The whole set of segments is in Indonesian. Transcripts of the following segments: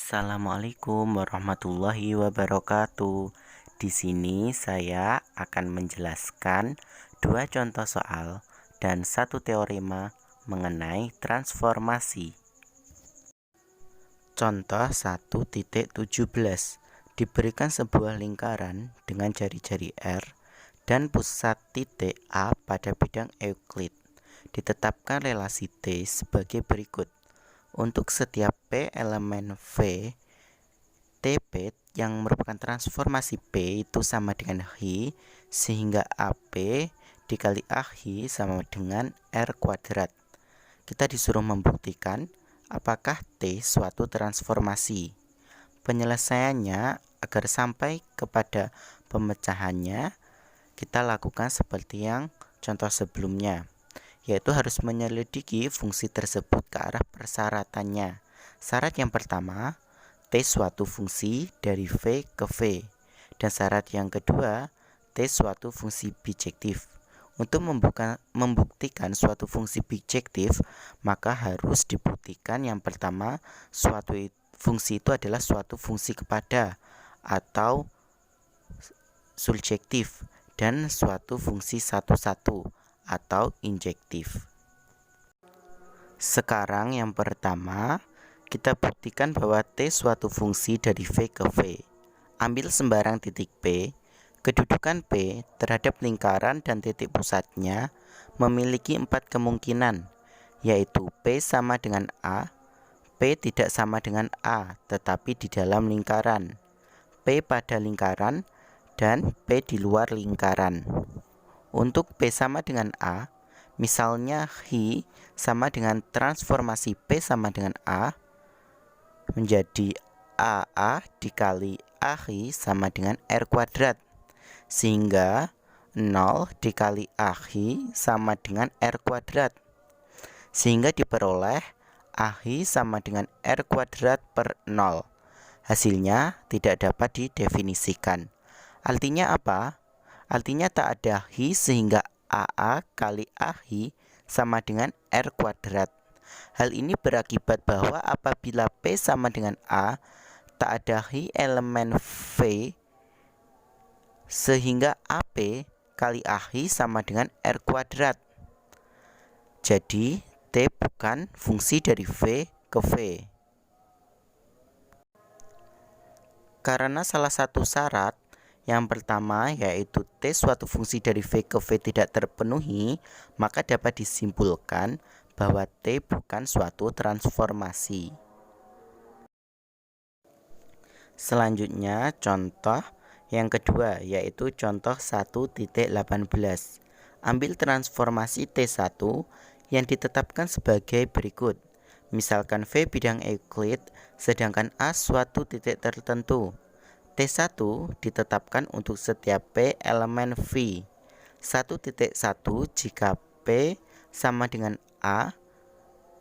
Assalamualaikum warahmatullahi wabarakatuh. Di sini saya akan menjelaskan dua contoh soal dan satu teorema mengenai transformasi. Contoh 1.17. Diberikan sebuah lingkaran dengan jari-jari R dan pusat titik A pada bidang Euclid. Ditetapkan relasi T sebagai berikut. Untuk setiap P elemen V, TP yang merupakan transformasi P itu sama dengan Hi, sehingga AP dikali AHI sama dengan R kuadrat. Kita disuruh membuktikan apakah T suatu transformasi. Penyelesaiannya agar sampai kepada pemecahannya, kita lakukan seperti yang contoh sebelumnya, yaitu harus menyelidiki fungsi tersebut ke arah persyaratannya. Syarat yang pertama, T suatu fungsi dari V ke V. Dan syarat yang kedua, T suatu fungsi bijektif. Untuk membuktikan suatu fungsi bijektif, maka harus dibuktikan yang pertama, suatu fungsi itu adalah suatu fungsi kepada atau surjektif, dan suatu fungsi satu-satu atau injektif. Sekarang yang pertama, kita buktikan bahwa T suatu fungsi dari V ke V. Ambil sembarang titik P, kedudukan P terhadap lingkaran dan titik pusatnya memiliki 4 kemungkinan, yaitu P sama dengan A, P tidak sama dengan A tetapi di dalam lingkaran, P pada lingkaran, dan P di luar lingkaran. Untuk P sama dengan A, misalnya Hi sama dengan transformasi P sama dengan A, menjadi AA dikali AHI sama dengan R kuadrat, sehingga 0 dikali AHI sama dengan R kuadrat, sehingga diperoleh AHI sama dengan R kuadrat per 0. Hasilnya tidak dapat didefinisikan. Artinya apa? Artinya tak ada Hi sehingga AA kali AHI sama dengan R kuadrat. Hal ini berakibat bahwa apabila P sama dengan A, tak ada Hi elemen V, sehingga AP kali AHI sama dengan R kuadrat. Jadi T bukan fungsi dari V ke V. Karena salah satu syarat yang pertama, yaitu T suatu fungsi dari V ke V tidak terpenuhi, maka dapat disimpulkan bahwa T bukan suatu transformasi. Selanjutnya, contoh yang kedua, yaitu contoh 1.18. Ambil transformasi T1 yang ditetapkan sebagai berikut. Misalkan V bidang Euclid, sedangkan A suatu titik tertentu. T1 ditetapkan untuk setiap P elemen V. 1.1 jika P sama dengan A,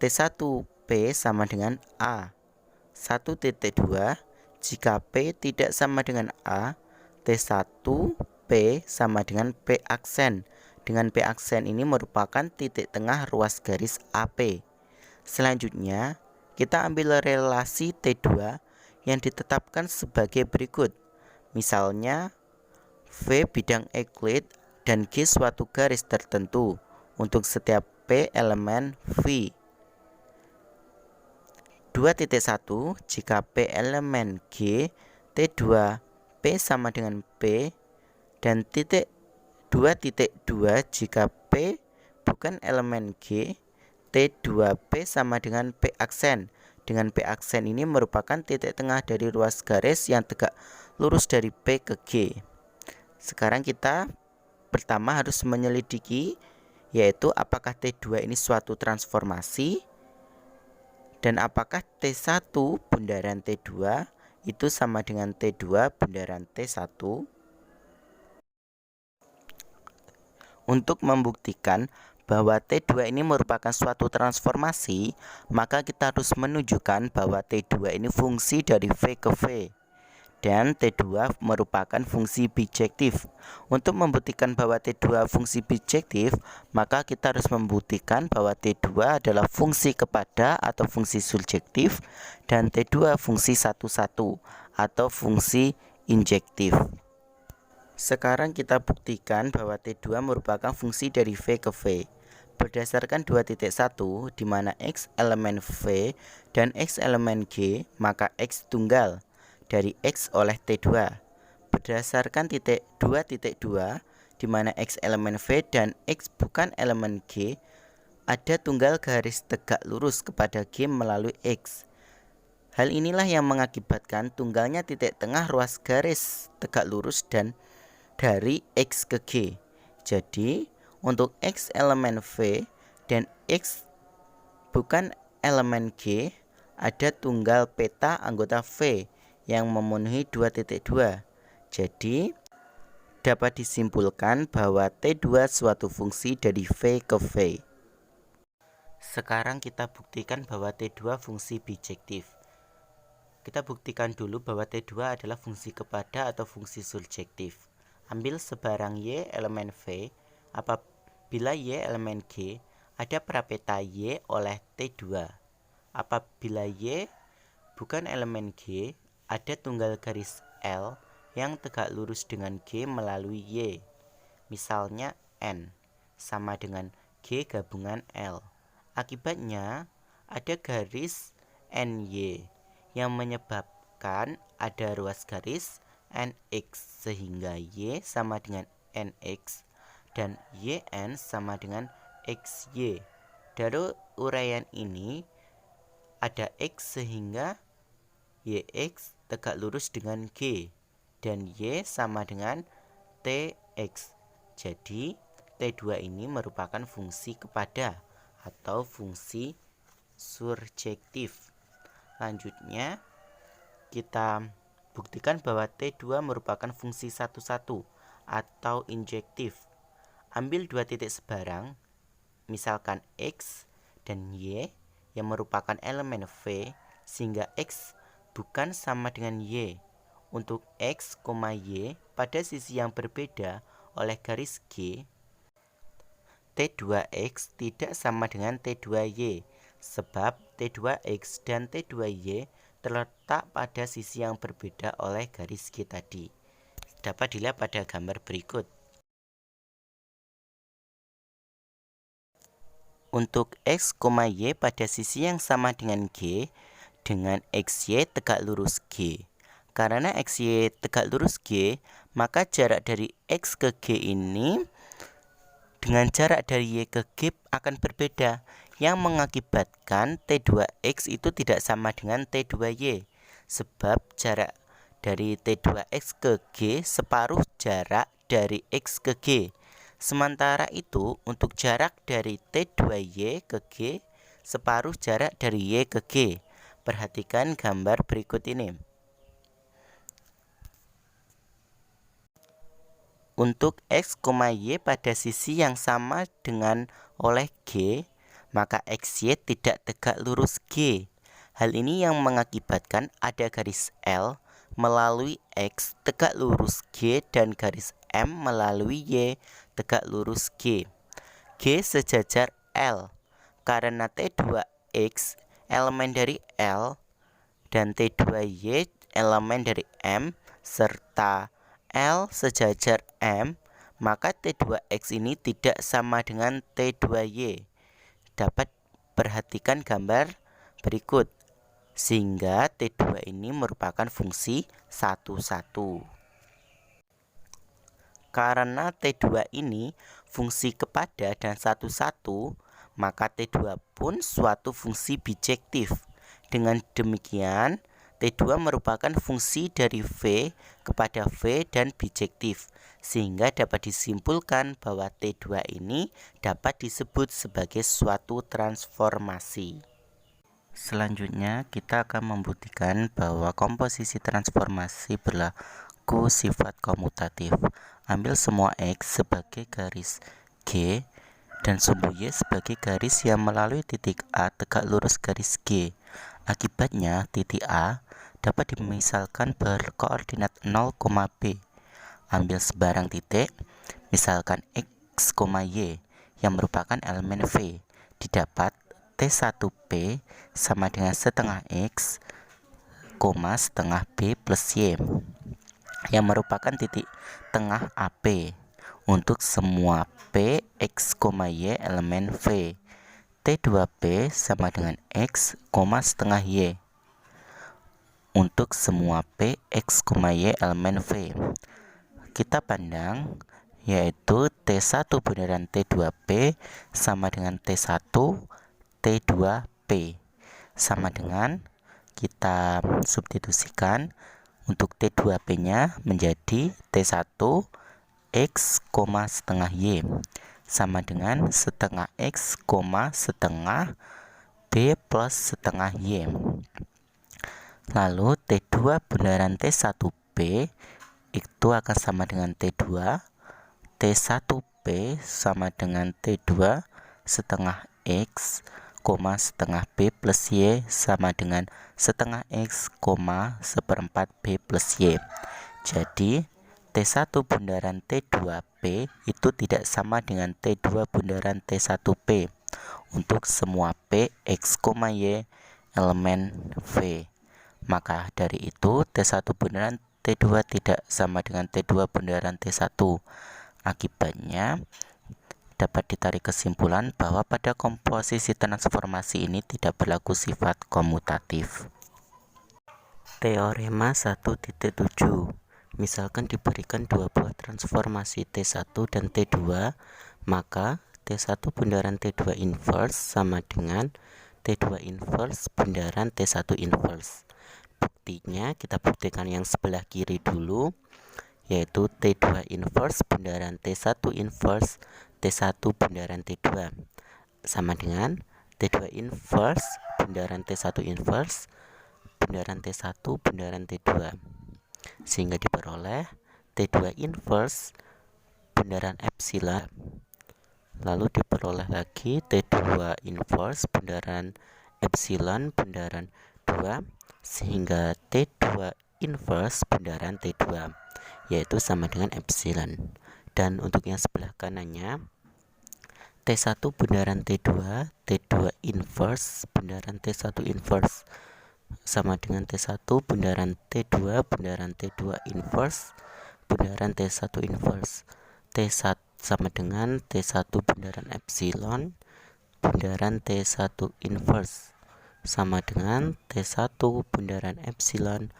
T1 P sama dengan A. 1.2 jika P tidak sama dengan A, T1 P sama dengan P aksen. Dengan P aksen ini merupakan titik tengah ruas garis AP. Selanjutnya, kita ambil relasi T2 yang ditetapkan sebagai berikut. Misalnya, V bidang Euclid dan G suatu garis tertentu untuk setiap P elemen V. 2.1 jika P elemen G, T2 P sama dengan P, dan 2.2 jika P bukan elemen G, T2 P sama dengan P aksen. Dengan P aksen ini merupakan titik tengah dari ruas garis yang tegak lurus dari P ke G. Sekarang kita pertama harus menyelidiki, yaitu apakah T2 ini suatu transformasi, dan apakah T1 bundaran T2 itu sama dengan T2 bundaran T1. Untuk membuktikan bahwa T2 ini merupakan suatu transformasi, maka kita harus menunjukkan bahwa T2 ini fungsi dari V ke V. dan T2 merupakan fungsi bijektif. Untuk membuktikan bahwa T2 fungsi bijektif, maka kita harus membuktikan bahwa T2 adalah fungsi kepada atau fungsi subjektif dan T2 fungsi satu-satu atau fungsi injektif. Sekarang kita buktikan bahwa T2 merupakan fungsi dari V ke V. Berdasarkan 2.1 di mana X elemen V dan X elemen G, maka X tunggal dari X oleh T2. Berdasarkan titik 2.2 di mana X elemen V dan X bukan elemen G, ada tunggal garis tegak lurus kepada G melalui X. Hal inilah yang mengakibatkan tunggalnya titik tengah ruas garis tegak lurus dan dari X ke G. Jadi, untuk X elemen V dan X bukan elemen G, ada tunggal peta anggota V yang memenuhi 2.2. Jadi, dapat disimpulkan bahwa T2 suatu fungsi dari V ke V. Sekarang kita buktikan bahwa T2 fungsi bijektif. Kita buktikan dulu bahwa T2 adalah fungsi kepada atau fungsi subjektif. Ambil sebarang Y elemen V, apabila Y elemen G, ada prapeta Y oleh T2. Apabila Y bukan elemen G, ada tunggal garis L yang tegak lurus dengan G melalui Y. Misalnya N sama dengan G gabungan L. Akibatnya ada garis NY yang menyebabkan ada ruas garis NX sehingga Y sama dengan NX dan YN sama dengan XY. Dari uraian ini ada X sehingga YX tegak lurus dengan G dan Y sama dengan TX. Jadi T2 ini merupakan fungsi kepada atau fungsi surjektif. Lanjutnya kita buktikan bahwa T2 merupakan fungsi satu-satu atau injektif. Ambil dua titik sebarang, misalkan X dan Y yang merupakan elemen V, sehingga X bukan sama dengan Y. Untuk X, Y pada sisi yang berbeda oleh garis G, T2X tidak sama dengan T2Y, sebab T2X dan T2Y terletak pada sisi yang berbeda oleh garis G tadi. Dapat dilihat pada gambar berikut. Untuk X, Y pada sisi yang sama dengan G, dengan XY tegak lurus G. Karena XY tegak lurus G, maka jarak dari X ke G ini dengan jarak dari Y ke G akan berbeda, yang mengakibatkan T2X itu tidak sama dengan T2Y, sebab jarak dari T2X ke G separuh jarak dari X ke G. Sementara itu, untuk jarak dari T2Y ke G separuh jarak dari Y ke G. Perhatikan gambar berikut ini. Untuk X, Y pada sisi yang sama dengan oleh G, maka XY tidak tegak lurus G. Hal ini yang mengakibatkan ada garis L melalui X tegak lurus G dan garis M melalui Y tegak lurus G. G sejajar L karena T2X elemen dari L dan T2Y elemen dari M serta L sejajar M, maka T2X ini tidak sama dengan T2Y. Dapat perhatikan gambar berikut, sehingga T2 ini merupakan fungsi satu-satu. Karena T2 ini fungsi kepada dan satu-satu, maka T2 pun suatu fungsi bijektif. Dengan demikian, T2 merupakan fungsi dari V kepada V dan bijektif, sehingga dapat disimpulkan bahwa T2 ini dapat disebut sebagai suatu transformasi. Selanjutnya, kita akan membuktikan bahwa komposisi transformasi berlaku sifat komutatif. Ambil semua X sebagai garis G dan sumbu Y sebagai garis yang melalui titik A tegak lurus garis G. Akibatnya, titik A dapat dimisalkan berkoordinat 0, B. Ambil sebarang titik, misalkan X, Y, yang merupakan elemen V. Didapat T1P sama dengan setengah X, setengah B plus Y, yang merupakan titik tengah AP untuk semua P, X, Y elemen V. T2P sama dengan X, setengah Y untuk semua P, X, Y elemen V. Kita pandang yaitu T1 bundaran T2P sama dengan T1 T2P, sama dengan kita substitusikan untuk T2P nya menjadi T1 X, setengah Y sama dengan setengah X, setengah B plus setengah Y. Lalu T2 bundaran T1P itu akan sama dengan T2, T1P sama dengan T2 setengah X, setengah B plus Y sama dengan setengah X, seperempat B plus Y. Jadi T1 bundaran T2P itu tidak sama dengan T2 bundaran T1P untuk semua P, X, Y elemen V. Maka dari itu T1 bundaran T2 tidak sama dengan T2 bundaran T1. Akibatnya dapat ditarik kesimpulan bahwa pada komposisi transformasi ini tidak berlaku sifat komutatif. Teorema 1.7. Misalkan diberikan dua buah transformasi T1 dan T2, maka T1 bundaran T2 inverse sama dengan T2 inverse bundaran T1 inverse. Buktinya kita buktikan yang sebelah kiri dulu, yaitu T2 inverse bundaran T1 inverse T1 bundaran T2 sama dengan T2 inverse bundaran T1 inverse bundaran T1 bundaran T2, sehingga diperoleh T2 inverse bundaran epsilon. Lalu diperoleh lagi T2 inverse bundaran epsilon bundaran 2, sehingga T2 inverse bundaran T2 yaitu sama dengan epsilon. Dan untuk yang sebelah kanannya T1 bundaran T2, T2 inverse bundaran T1 inverse sama dengan T1 bundaran T2 bundaran T2 inverse bundaran T1 inverse. T1 sama dengan T1 bundaran epsilon bundaran T1 inverse sama dengan T1 bundaran epsilon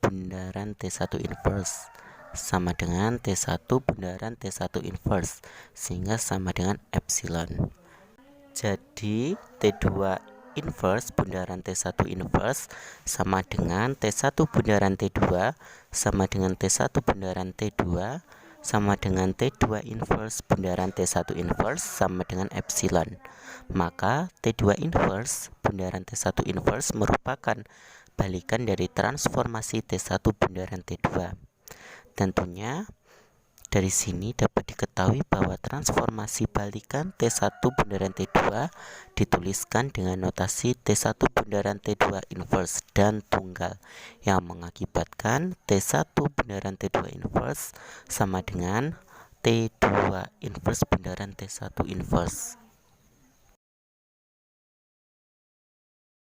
bundaran T1 inverse sama dengan T1 bundaran T1 inverse, sehingga sama dengan epsilon. Jadi T2 inverse bundaran T1 inverse sama dengan T1 bundaran T2 sama dengan T1 bundaran T2 sama dengan T2 inverse bundaran T1 inverse sama dengan epsilon. Maka T2 inverse bundaran T1 inverse merupakan balikan dari transformasi T1 bundaran T2. Tentunya dari sini dapat diketahui bahwa transformasi balikan T1 bundaran T2 dituliskan dengan notasi T1 bundaran T2 inverse dan tunggal, yang mengakibatkan T1 bundaran T2 inverse sama dengan T2 inverse bundaran T1 inverse.